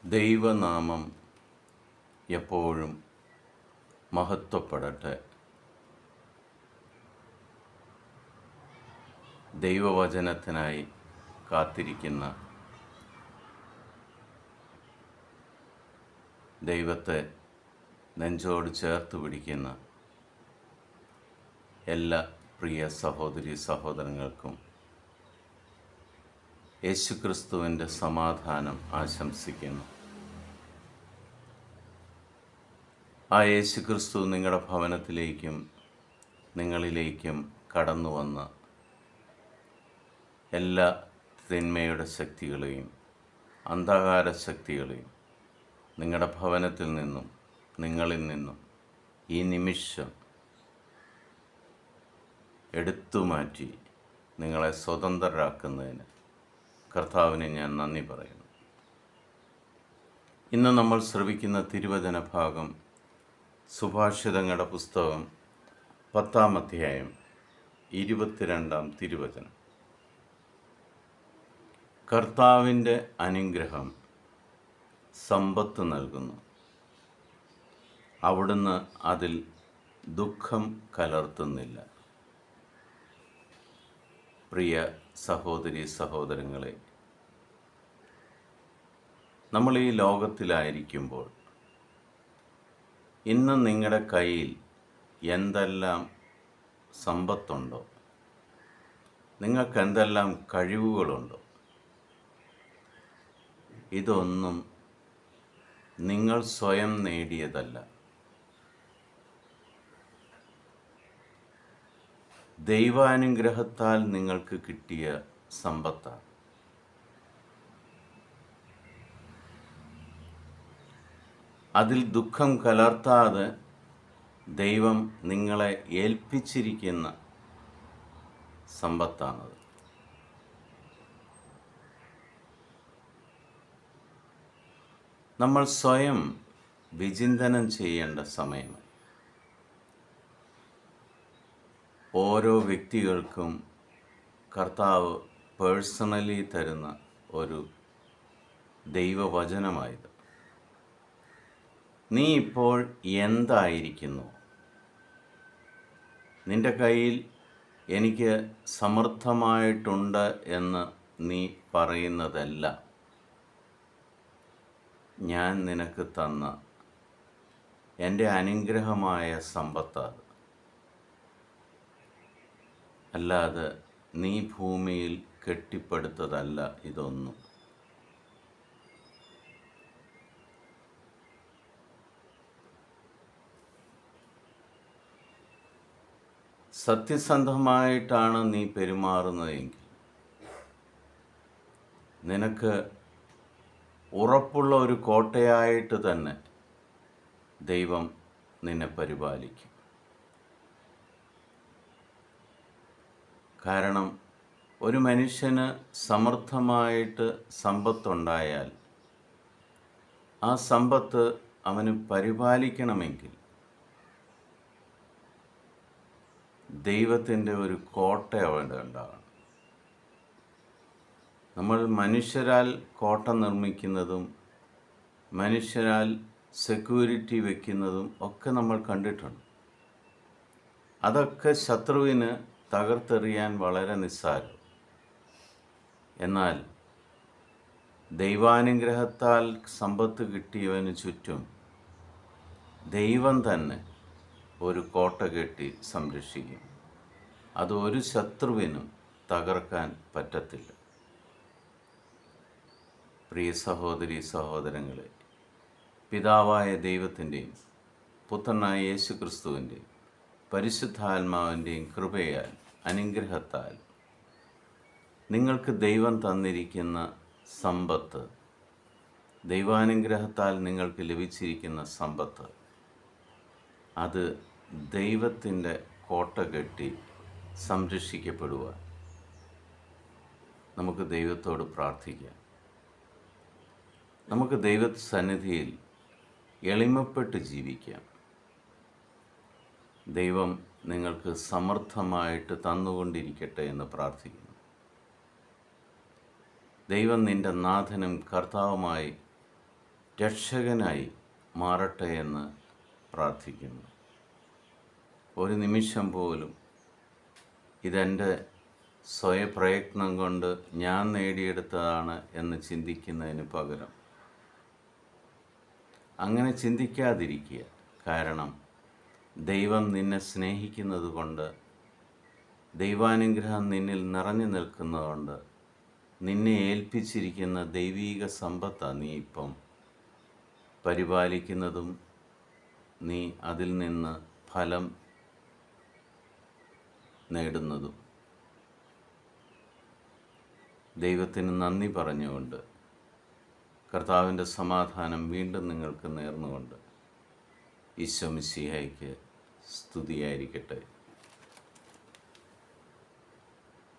ദൈവനാമം എപ്പോഴും മഹത്വപ്പെടട്ടെ. ദൈവവചനത്തിനായി കാത്തിരിക്കുന്ന ദൈവത്തെ നെഞ്ചോട് ചേർത്ത് പിടിക്കുന്ന എല്ലാ പ്രിയ സഹോദരി സഹോദരങ്ങൾക്കും യേശുക്രിസ്തുവിൻ്റെ സമാധാനം ആശംസിക്കുന്നു. ആ യേശുക്രിസ്തു നിങ്ങളുടെ ഭവനത്തിലേക്കും നിങ്ങളിലേക്കും കടന്നു വന്ന് എല്ലാ തിന്മയുടെ ശക്തികളെയും അന്ധകാര ശക്തികളെയും നിങ്ങളുടെ ഭവനത്തിൽ നിന്നും നിങ്ങളിൽ നിന്നും ഈ നിമിഷം എടുത്തുമാറ്റി നിങ്ങളെ സ്വതന്ത്രരാക്കുന്നതിന് കർത്താവിന് ഞാൻ നന്ദി പറയുന്നു. ഇന്ന് നമ്മൾ ശ്രവിക്കുന്ന തിരുവചന ഭാഗം സുഭാഷിതങ്ങളുടെ പുസ്തകം 10-ാം അധ്യായം 22-ാം തിരുവചനം. കർത്താവിൻ്റെ അനുഗ്രഹം സമ്പത്ത് നൽകുന്നു, അവിടുന്ന് അതിൽ ദുഃഖം കലർത്തുന്നില്ല. പ്രിയ സഹോദരി സഹോദരങ്ങളെ, നമ്മൾ ഈ ലോകത്തിലായിരിക്കുമ്പോൾ ഇന്ന് നിങ്ങളുടെ കയ്യിൽ എന്തെല്ലാം സമ്പത്തുണ്ടോ, നിങ്ങൾക്ക് എന്തെല്ലാം കഴിവുകളുണ്ടോ, ഇതൊന്നും നിങ്ങൾ സ്വയം നേടിയതല്ല. ദൈവാനുഗ്രഹത്താൽ നിങ്ങൾക്ക് കിട്ടിയ സമ്പത്താണ്. അതിൽ ദുഃഖം കലർത്താതെ ദൈവം നിങ്ങളെ ഏൽപ്പിച്ചിരിക്കുന്ന സമ്പത്താണത്. നമ്മൾ സ്വയം വിചിന്തനം ചെയ്യേണ്ട സമയമാണ്. ഓരോ വ്യക്തികൾക്കും കർത്താവ് പേഴ്സണലി തരുന്ന ഒരു ദൈവവചനമായത്. നീ ഇപ്പോൾ എന്തായിരിക്കുന്നു? നിൻ്റെ കയ്യിൽ എനിക്ക് സമൃദ്ധമായിട്ടുണ്ട് എന്ന് നീ പറയുന്നതല്ല, ഞാൻ നിനക്ക് തന്ന എൻ്റെ അനുഗ്രഹമായ സമ്പത്താണ്. അല്ലാതെ നീ ഭൂമിയിൽ കെട്ടിപ്പടുത്തതല്ല ഇതൊന്നും. സത്യസന്ധമായിട്ടാണ് നീ പെരുമാറുന്നതെങ്കിൽ നിനക്ക് ഉറപ്പുള്ള ഒരു കോട്ടയായിട്ട് തന്നെ ദൈവം നിന്നെ പരിപാലിക്കും. കാരണം ഒരു മനുഷ്യന് സമൃദ്ധമായിട്ട് സമ്പത്തുണ്ടായാൽ ആ സമ്പത്ത് അവന് പരിപാലിക്കണമെങ്കിൽ ദൈവത്തിൻ്റെ ഒരു കോട്ട അവിടെ ഉണ്ടാകണം. നമ്മൾ മനുഷ്യരാൽ കോട്ട നിർമ്മിക്കുന്നതും മനുഷ്യരാൽ സെക്യൂരിറ്റി വയ്ക്കുന്നതും ഒക്കെ നമ്മൾ കണ്ടിട്ടുണ്ട്. അതൊക്കെ ശത്രുവിന് തകർത്തെറിയാൻ വളരെ നിസ്സാരം. എന്നാൽ ദൈവാനുഗ്രഹത്താൽ സമ്പത്ത് കിട്ടിയവന് ചുറ്റും ദൈവം തന്നെ ഒരു കോട്ട കെട്ടി സംരക്ഷിക്കും. അത് ഒരു ശത്രുവിനും തകർക്കാൻ പറ്റത്തില്ല. പ്രിയ സഹോദരി സഹോദരങ്ങളെ, പിതാവായ ദൈവത്തിൻ്റെയും പുത്രനായ യേശുക്രിസ്തുവിൻ്റെയും പരിശുദ്ധാത്മാവിൻ്റെയും കൃപയാൽ അനുഗ്രഹത്താൽ നിങ്ങൾക്ക് ദൈവം തന്നിരിക്കുന്ന സമ്പത്ത്, ദൈവാനുഗ്രഹത്താൽ നിങ്ങൾക്ക് ലഭിച്ചിരിക്കുന്ന സമ്പത്ത്, അത് ദൈവത്തിൻ്റെ കോട്ട കെട്ടി സംരക്ഷിക്കപ്പെടുവാൻ നമുക്ക് ദൈവത്തോട് പ്രാർത്ഥിക്കാം. നമുക്ക് ദൈവസന്നിധിയിൽ എളിമപ്പെട്ട് ജീവിക്കാം. ദൈവം നിങ്ങൾക്ക് സമൃദ്ധമായിട്ട് തന്നുകൊണ്ടിരിക്കട്ടെ എന്ന് പ്രാർത്ഥിക്കുന്നു. ദൈവം നിൻ്റെ നാഥനും കർത്താവുമായി രക്ഷകനായി മാറട്ടെ എന്ന് പ്രാർത്ഥിക്കുന്നു. ഒരു നിമിഷം പോലും ഇതെൻ്റെ സ്വയപ്രയത്നം കൊണ്ട് ഞാൻ നേടിയെടുത്തതാണ് എന്ന് ചിന്തിക്കുന്നതിന് പകരം അങ്ങനെ ചിന്തിക്കാതിരിക്കുക. കാരണം ദൈവം നിന്നെ സ്നേഹിക്കുന്നത് കൊണ്ട്, ദൈവാനുഗ്രഹം നിന്നിൽ നിറഞ്ഞു നിൽക്കുന്നതുകൊണ്ട്, നിന്നെ ഏൽപ്പിച്ചിരിക്കുന്ന ദൈവീക സമ്പത്താണ് നീ ഇപ്പം പരിപാലിക്കുന്നതും നീ അതിൽ നിന്ന് ഫലം നേടുന്നതും. ദൈവത്തിന് നന്ദി പറഞ്ഞുകൊണ്ട്, കർത്താവിൻ്റെ സമാധാനം വീണ്ടും നിങ്ങൾക്ക് നേർന്നുകൊണ്ട്, ഈശോ മിശിഹായ്ക്ക് സ്തുതിയായിരിക്കട്ടെ.